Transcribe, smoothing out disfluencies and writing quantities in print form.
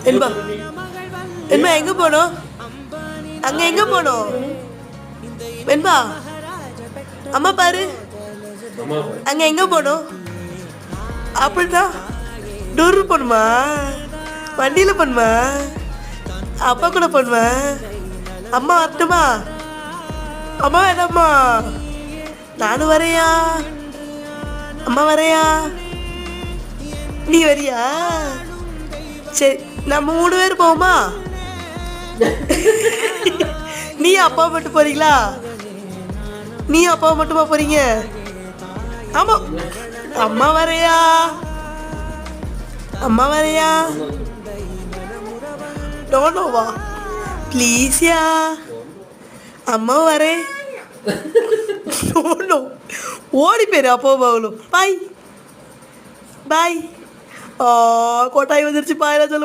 என்பா என்பா எங்கே போகணும்? அங்கே எங்கே போகணும்? வெண்பா அம்மா பாரு, அங்கே எங்கே போகணும்? அப்படிதான் டூர் போகணுமா? வண்டியில் போகணுமா? அப்பா கூட போகணுமா? அம்மா வரட்டுமா? அம்மா வேணாம்மா, நானும் வரையா? அம்மா வரையா? நீ வரியா? சரி, நம்ம 3 பேர் போவோமா? நீ அப்பா மட்டும் போறீங்களா? நீ அப்பா மட்டுமா போறீங்க? ஆமா, அம்மா வரையா? அம்மா வரையா? டோனோவா ப்ளீஸ்யா, அம்மா வரேன். டோனோ ஓடி போயிரு அப்போ பாவலும். பாய் பாய். கொட்டாய் வந்துருச்சு, பாயெல்லாம் சொல்ல